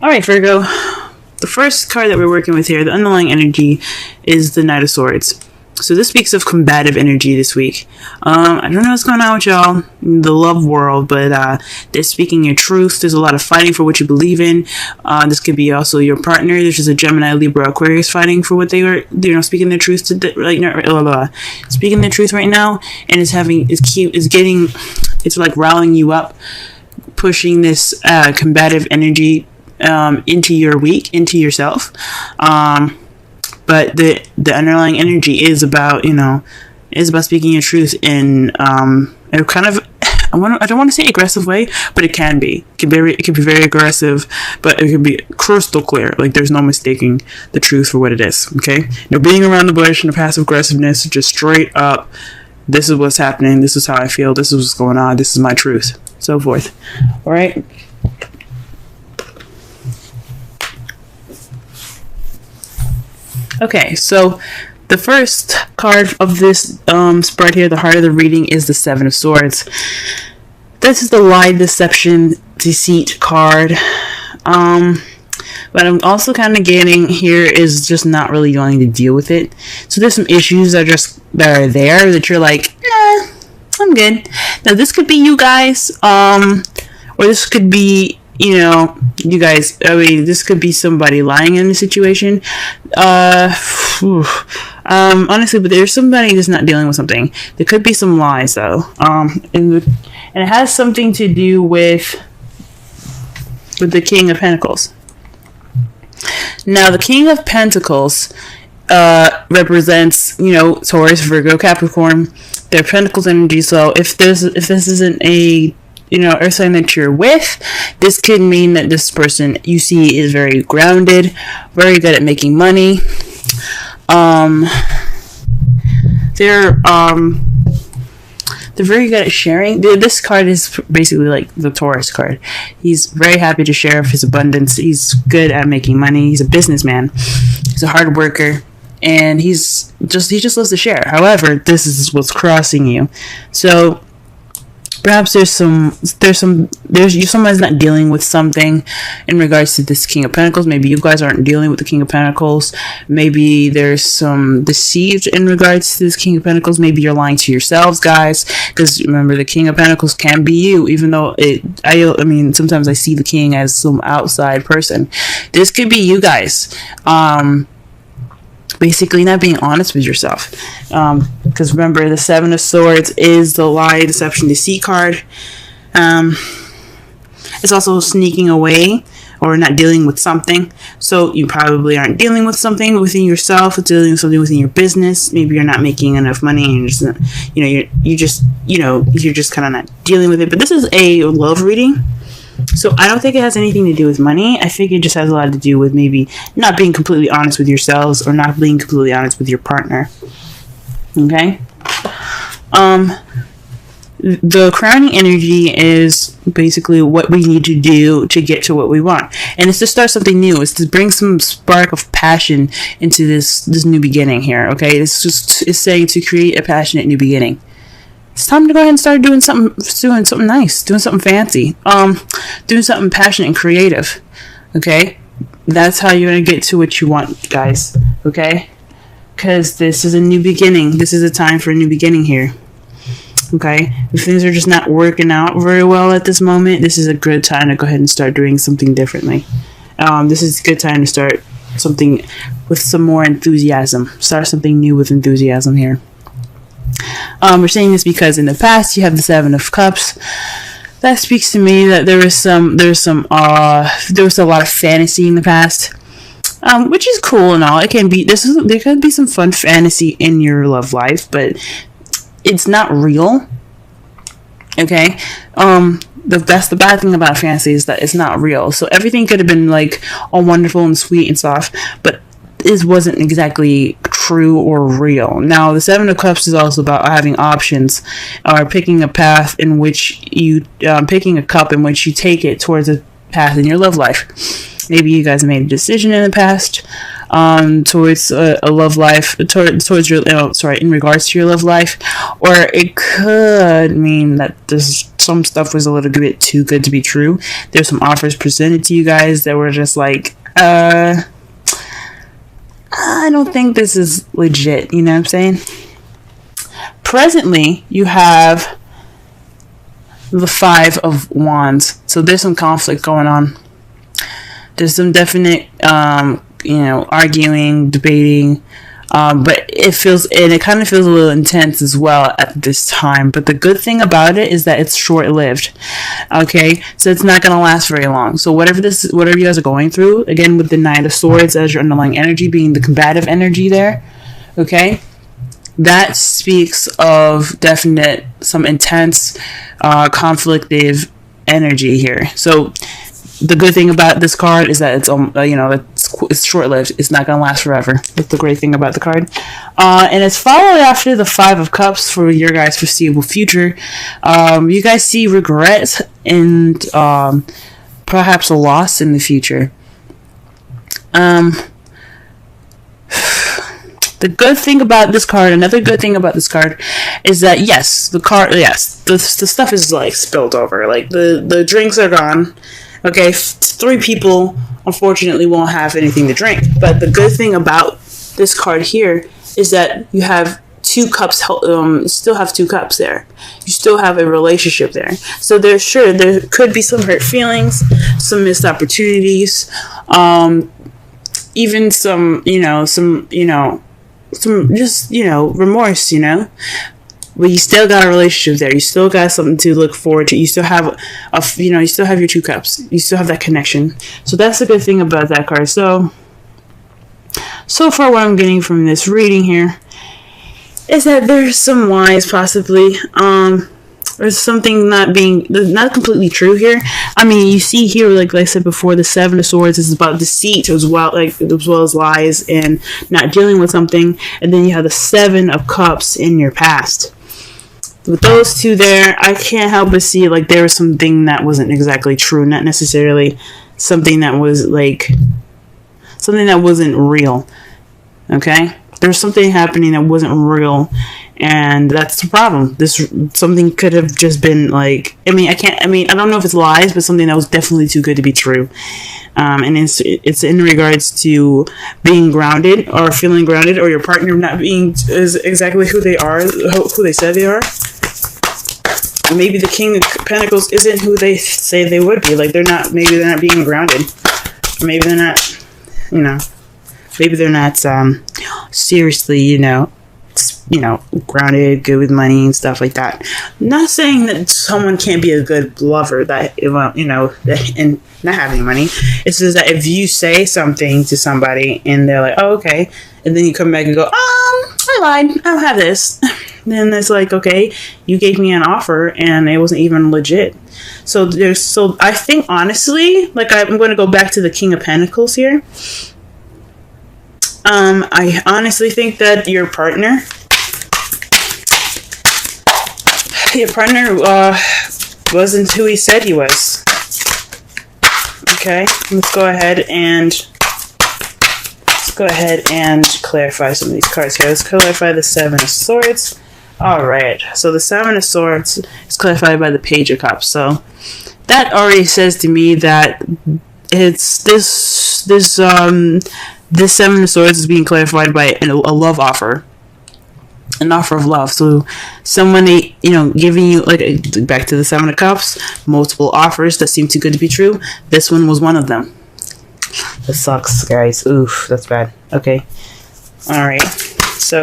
All right, Virgo. The first card that we're working with here, the underlying energy, is the Knight of Swords. So this speaks of combative energy this week. I don't know what's going on with y'all in the love world, but they're speaking your truth. There's a lot of fighting for what you believe in. This could be also your partner. There's just a Gemini, Libra, Aquarius fighting for what they are, speaking their truth to speaking their truth right now, and it's like rallying you up, pushing this combative energy into your week, into yourself. But the underlying energy is about speaking your truth in a kind of I don't want to say aggressive way, but it can be. It can be very aggressive, but it can be crystal clear. Like there's no mistaking the truth for what it is. Okay, no beating around the bush, no passive aggressiveness. Just straight up. This is what's happening. This is how I feel. This is what's going on. This is my truth. So forth. All right. Okay, so the first card of this spread here, the heart of the reading, is the Seven of Swords. This is the lie, deception, deceit card. But I'm also kind of getting here is just not really wanting to deal with it. So there's some issues that are there that you're like, I'm good. Now this could be you guys, or this could be you guys. I mean, this could be somebody lying in the situation. Honestly, but there's somebody that's not dealing with something. There could be some lies though. And it has something to do with the King of Pentacles. Now, the King of Pentacles represents, Taurus, Virgo, Capricorn. Their Pentacles energy. So if this isn't a earth sign that you're with, this could mean that this person you see is very grounded, very good at making money. They're very good at sharing. This card is basically like the Taurus card. He's very happy to share of his abundance. He's good at making money. He's a businessman. He's a hard worker. And he just loves to share. However, this is what's crossing you. So perhaps someone's not dealing with something in regards to this King of Pentacles. Maybe you guys aren't dealing with the King of Pentacles. Maybe there's some deceit in regards to this King of Pentacles. Maybe you're lying to yourselves, guys. Because remember, the King of Pentacles can be you, even though sometimes I see the King as some outside person. This could be you guys. Basically not being honest with yourself, because remember, the Seven of Swords is the lie, deception, deceit card. It's also sneaking away or not dealing with something. So you probably aren't dealing with something within yourself, dealing with something within your business. Maybe you're not making enough money and you're just kind of not dealing with it. But this is a love reading. So I don't think it has anything to do with money. I think it just has a lot to do with maybe not being completely honest with yourselves or not being completely honest with your partner. Okay? The crowning energy is basically what we need to do to get to what we want. And it's to start something new. It's to bring some spark of passion into this new beginning here. Okay? It's saying to create a passionate new beginning. It's time to go ahead and start doing something nice, doing something fancy, doing something passionate and creative. Okay, that's how you're gonna get to what you want, guys. Okay, because this is a new beginning. This is a time for a new beginning here. Okay, if things are just not working out very well at this moment, this is a good time to go ahead and start doing something differently. This is a good time to start something with some more enthusiasm. Start something new with enthusiasm here. We're saying this because in the past you have the Seven of Cups. That speaks to me that there was a lot of fantasy in the past, which is cool and all. It can be there could be some fun fantasy in your love life, but it's not real. Okay, that's the bad thing about fantasy is that it's not real. So everything could have been like all wonderful and sweet and stuff, but it wasn't exactly true or real. Now, the Seven of Cups is also about having options, or picking a path in which picking a cup in which you take it towards a path in your love life. Maybe you guys made a decision in the past, towards a love life, towards your, in regards to your love life, or it could mean that some stuff was a little bit too good to be true. There's some offers presented to you guys that were just like, I don't think this is legit, you know what I'm saying? Presently, you have the Five of Wands. So there's some conflict going on. There's some definite, arguing, debating, but it kind of feels a little intense as well at this time. But the good thing about it is that it's short-lived. Okay, so it's not going to last very long. So whatever you guys are going through, again with the Knight of Swords as your underlying energy being the combative energy there, okay, that speaks of definite, some intense, conflictive energy here. So the good thing about this card is that it's short-lived. It's not going to last forever. That's the great thing about the card. And it's followed after the Five of Cups for your guys' foreseeable future. You guys see regret and perhaps a loss in the future. The good thing about this card, another good thing about this card, is that the stuff is like spilled over. Like the drinks are gone. Okay, 3 people unfortunately won't have anything to drink. But the good thing about this card here is that you have 2 cups. Still have 2 cups there. You still have a relationship there. So there could be some hurt feelings, some missed opportunities, even some remorse, but you still got a relationship there. You still got something to look forward to. You still have you still have your 2 cups. You still have that connection. So that's the good thing about that card. So far what I'm getting from this reading here is that there's some lies possibly. There's something not completely true here. I mean, you see here, like I said before, the Seven of Swords is about deceit as well as lies and not dealing with something. And then you have the Seven of Cups in your past. With those 2 there, I can't help but see like there was something that wasn't exactly true, not necessarily something that was something that wasn't real. Okay? There's something happening that wasn't real, and that's the problem. Something could have just been I don't know if it's lies, but something that was definitely too good to be true. And it's in regards to being grounded or feeling grounded, or your partner not being is exactly who they are, who they said they are. Maybe the King of Pentacles isn't who they say they would be. Maybe they're not being grounded. Maybe they're not, maybe they're not seriously, grounded, good with money and stuff like that. I'm not saying that someone can't be a good lover and not having money. It's just that if you say something to somebody and they're like, oh, okay, and then you come back and go, I lied, I don't have this. Then it's like, okay, you gave me an offer and it wasn't even legit. So I think honestly, I'm going to go back to the King of Pentacles here. I honestly think that your partner wasn't who he said he was. Okay, let's go ahead and clarify some of these cards here. Let's clarify the Seven of Swords. Alright, so the Seven of Swords is clarified by the Page of Cups. So that already says to me that it's this Seven of Swords is being clarified by a love offer. An offer of love. So someone, giving you, back to the Seven of Cups, multiple offers that seem too good to be true. This one was one of them. That sucks, guys. Oof, that's bad. Okay. Alright. So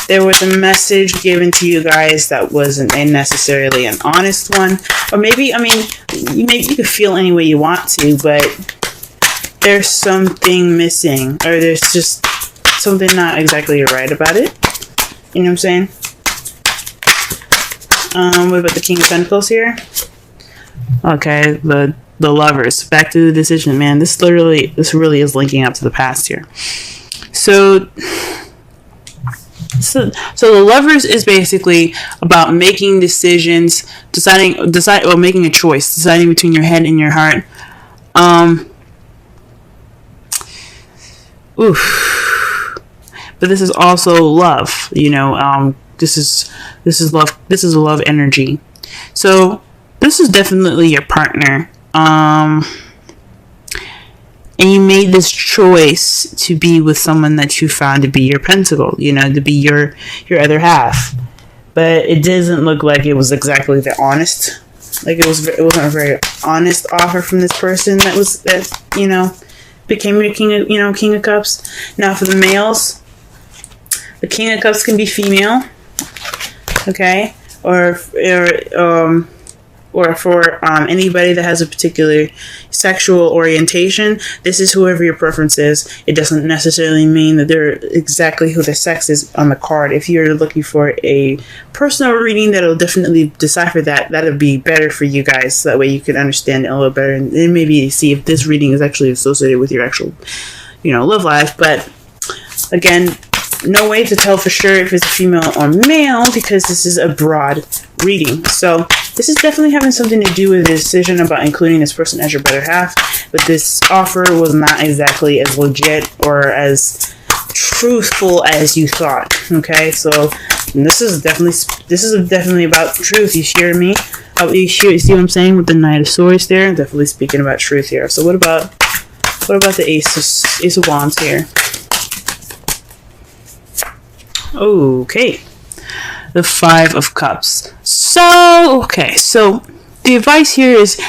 there was a message given to you guys that wasn't necessarily an honest one. Or maybe you could feel any way you want to, but there's something missing, or there's just something not exactly right about it. You know what I'm saying? What about the King of Pentacles here? Okay, the Lovers. Back to the decision, man. This really is linking up to the past here. So the Lovers is basically about making decisions, making a choice, deciding between your head and your heart. Oof. but this is also love. This is love. This is a love energy. So this is definitely your partner. And you made this choice to be with someone that you found to be your pentacle, to be your other half. But it doesn't look like it was exactly the honest. Like it wasn't a very honest offer from this person that became your King of Cups. Now for the males, the King of Cups can be female, okay, or for anybody that has a particular sexual orientation. This is whoever your preference is. It doesn't necessarily mean that they're exactly who the sex is on the card. If you're looking for a personal reading that'll definitely decipher that'll be better for you guys. So that way you can understand it a little better and then maybe see if this reading is actually associated with your actual, love life. But again, no way to tell for sure if it's female or male because this is a broad reading. So this is definitely having something to do with the decision about including this person as your better half. But this offer was not exactly as legit or as truthful as you thought. Okay, so this is definitely about truth. You hear me? You see what I'm saying with the Knight of Swords there? I'm definitely speaking about truth here. So what about the Ace of Wands here? Okay, the Five of Cups. So the advice here is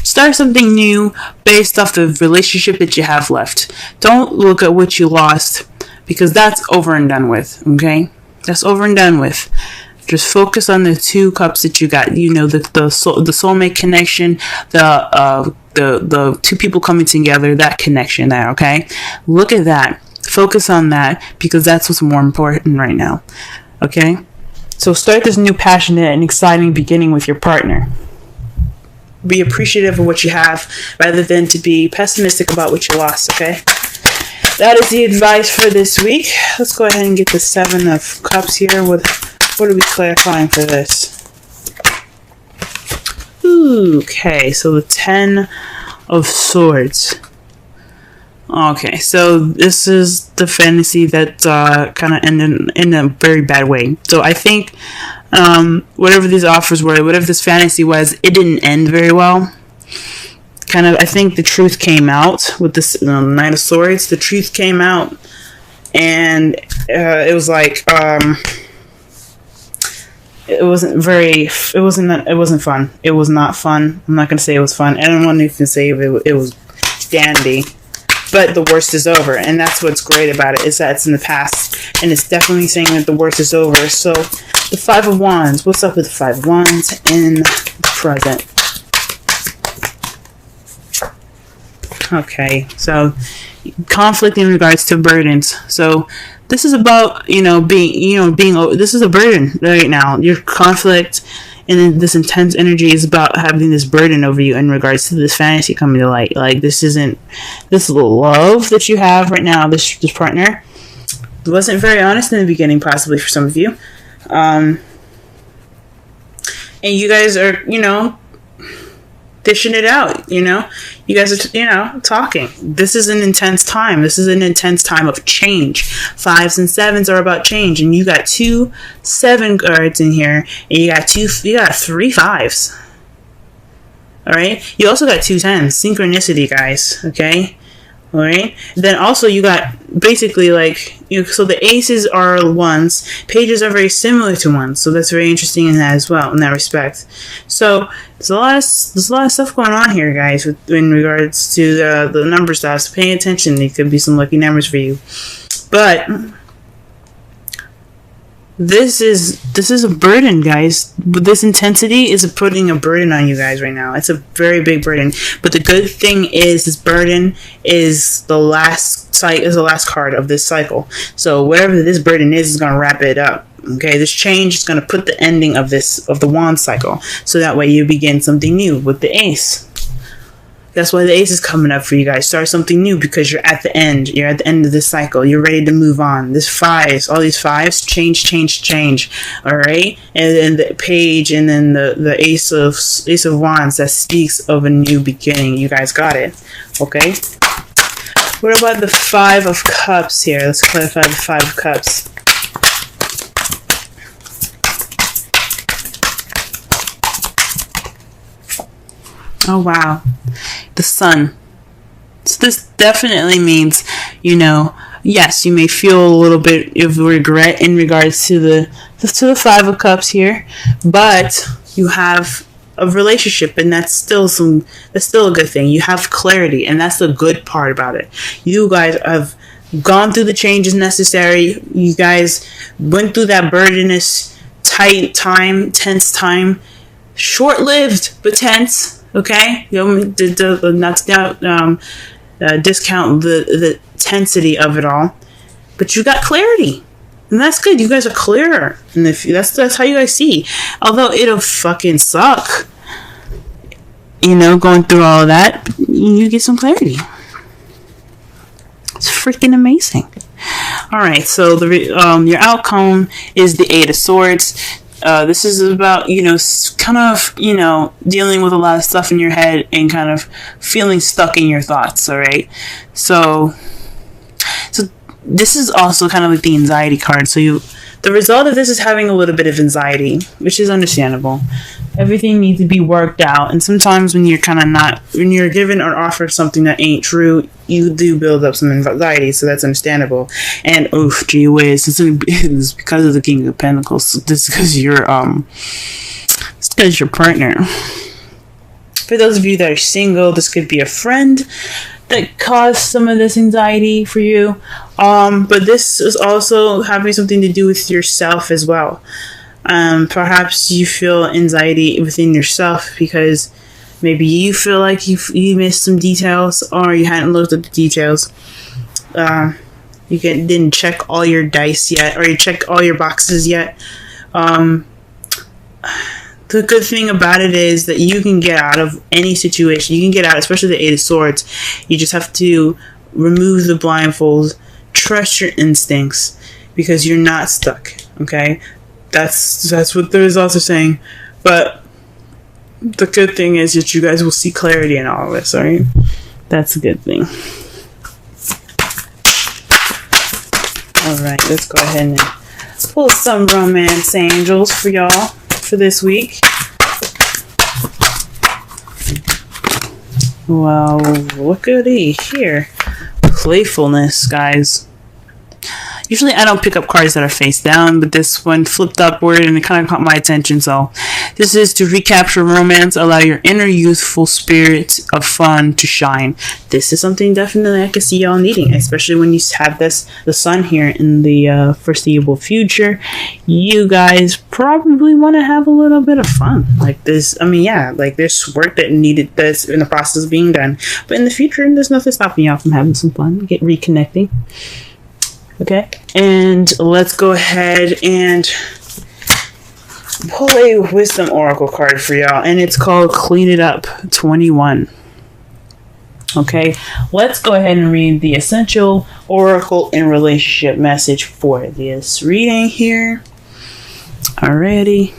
start something new based off the relationship that you have left. Don't look at what you lost because that's over and done with. Okay, that's over and done with. Just focus on the two cups that you got. The soulmate connection, the two people coming together, that connection there. Okay, look at that. Focus on that because that's what's more important right now. Okay? So start this new passionate and exciting beginning with your partner. Be appreciative of what you have rather than to be pessimistic about what you lost, okay? That is the advice for this week. Let's go ahead and get the Seven of Cups here. What are we clarifying for this? Okay, so the Ten of Swords. Okay, so this is the fantasy that kind of ended in a very bad way. So I think whatever these offers were, whatever this fantasy was, it didn't end very well. I think the truth came out with this Knight of Swords. The truth came out, and it was like it wasn't fun. It was not fun. I'm not gonna say it was fun. I don't want to even say it was dandy. But the worst is over, and that's what's great about it, is that it's in the past, and it's definitely saying that the worst is over. So, the Five of Wands. What's up with the Five of Wands in the present? Okay, so conflict in regards to burdens. So, this is about, this is a burden right now. Your conflict and then this intense energy is about having this burden over you in regards to this fantasy coming to light. Like, this love that you have right now, this partner, wasn't very honest in the beginning, possibly for some of you. And you guys are, dishing it out, You guys are, talking. This is an intense time. This is an intense time of change. Fives and sevens are about change. And you got 2 7 cards in here. And you got 3 fives. Alright? You also got 2 10s. Synchronicity, guys. Okay? Alright? Then also you got basically so the aces are ones. Pages are very similar to ones. So that's very interesting in that as well, in that respect. So there's a lot of stuff going on here, guys, in regards to the number stuff. So paying attention. There could be some lucky numbers for you. But this is a burden, guys. This intensity is putting a burden on you guys right now. It's a very big burden. But the good thing is, this burden is the last card of this cycle. So whatever this burden is going to wrap it up. Okay, this change is going to put the ending of the wand cycle. So that way you begin something new with the ace. That's why the ace is coming up for you guys. Start something new because you're at the end. You're at the end of this cycle. You're ready to move on. This fives, all these fives, change. All right, and then the page, and then the ace of wands that speaks of a new beginning. You guys got it, okay? What about the Five of Cups here? Let's clarify the Five of Cups. Oh, wow. The Sun. So this definitely means, yes, you may feel a little bit of regret in regards to the Five of Cups here, but you have a relationship, and that's still a good thing. You have clarity, and that's the good part about it. You guys have gone through the changes necessary. You guys went through that burdenous, tight time, tense time, short-lived but tense. Okay, not discount the tensity of it all, but you got clarity, and that's good. You guys are clearer, and that's how you guys see. Although it'll fucking suck, going through all of that, you get some clarity. It's freaking amazing. All right, so your outcome is the Eight of Swords. This is about, kind of, dealing with a lot of stuff in your head and kind of feeling stuck in your thoughts, all right? So this is also kind of like the anxiety card. So the result of this is having a little bit of anxiety, which is understandable. Everything needs to be worked out. And sometimes when you're when you're given or offered something that ain't true, you do build up some anxiety. So that's understandable. And, gee whiz, it's because of the King of Pentacles. This is because it's because your partner. For those of you that are single, this could be a friend that caused some of this anxiety for you. But this is also having something to do with yourself as well. Perhaps you feel anxiety within yourself because maybe you feel like you missed some details, or you hadn't looked at the details. You didn't check all your dice yet, or you checked all your boxes yet. The good thing about it is that you can get out of any situation. You can get out, especially the Eight of Swords. You just have to remove the blindfolds, trust your instincts, because you're not stuck. Okay, that's what the results are saying. But the good thing is that you guys will see clarity in all of this. All right, that's a good thing. All right, let's go ahead and pull some romance angels for y'all for this week. Well, look at here. Playfulness, guys. Usually I don't pick up cards that are face down, but this one flipped upward and it kind of caught my attention. So this is to recapture romance, allow your inner youthful spirit of fun to shine. This is something definitely I can see y'all needing, especially when you have the sun here in the foreseeable future. You guys probably want to have a little bit of fun. Like this, like there's work that's in the process of being done. But in the future, there's nothing stopping y'all from having some fun, reconnecting. Okay, and let's go ahead and pull a wisdom oracle card for y'all, and it's called Clean It Up 21. Okay, let's go ahead and read the essential oracle and relationship message for this reading here. Alrighty.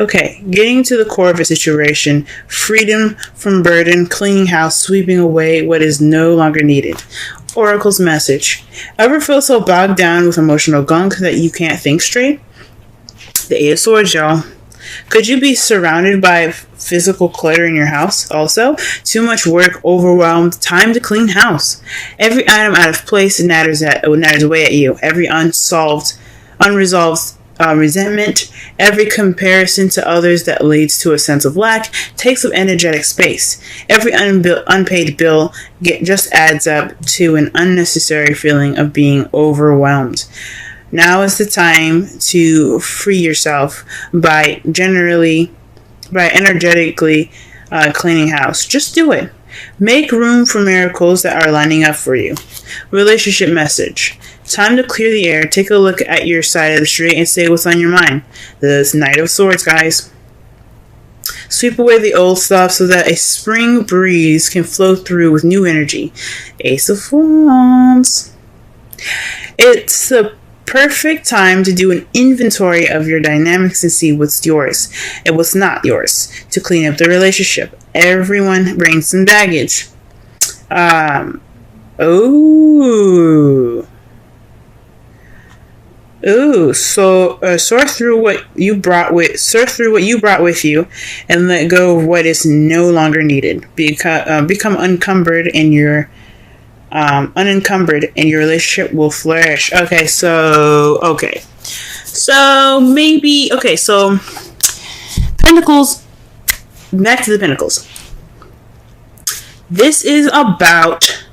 Okay, getting to the core of a situation, freedom from burden, cleaning house, sweeping away what is no longer needed. Oracle's message. Ever feel so bogged down with emotional gunk that you can't think straight? The Eight of Swords, y'all. Could you be surrounded by physical clutter in your house? Also, too much work, overwhelmed, time to clean house. Every item out of place natters away at you. Every unresolved resentment, every comparison to others that leads to a sense of lack takes up energetic space. Every unpaid bill just adds up to an unnecessary feeling of being overwhelmed. Now is the time to free yourself by energetically cleaning house. Just do it. Make room for miracles that are lining up for you. Relationship message. Time to clear the air. Take a look at your side of the street and say what's on your mind. This Knight of Swords, guys. Sweep away the old stuff so that a spring breeze can flow through with new energy. Ace of Wands. It's a perfect time to do an inventory of your dynamics and see what's yours and what's not yours to clean up the relationship. Everyone brings some baggage. So sort through what you brought with you, and let go of what is no longer needed. Become unencumbered, and your relationship will flourish. So Pentacles. Back to the Pentacles. This is about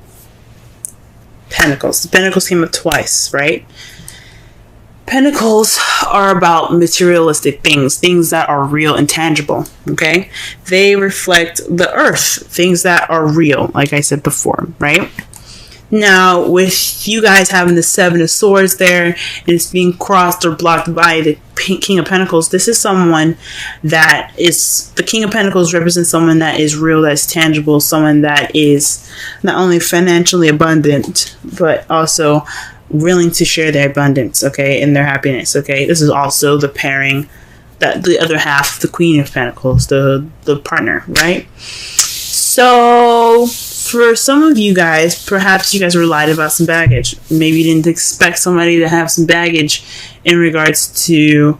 Pentacles. The Pentacles came up twice, right? Pentacles are about materialistic things that are real and tangible, okay? They reflect the earth, things that are real, like I said before, right? Now, with you guys having the Seven of Swords there, and it's being crossed or blocked by the King of Pentacles, this is someone that is, the King of Pentacles represents someone that is real, that's tangible, someone that is not only financially abundant, but also willing to share their abundance, okay, and their happiness, okay? This is also the pairing, that the other half, the Queen of Pentacles, the partner, right? So for some of you guys, perhaps you guys were lied about some baggage. Maybe you didn't expect somebody to have some baggage in regards to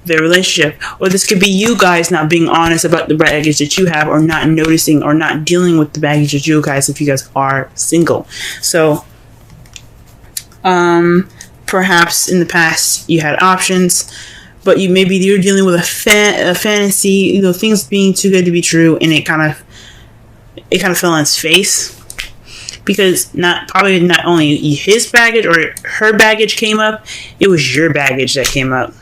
their relationship. Or this could be you guys not being honest about the baggage that you have, or not noticing or not dealing with the baggage that you guys, if you guys are single. So perhaps in the past you had options, but you're dealing with a fantasy, things being too good to be true, and it kind of fell on its face, because not only his baggage or her baggage came up, it was your baggage that came up.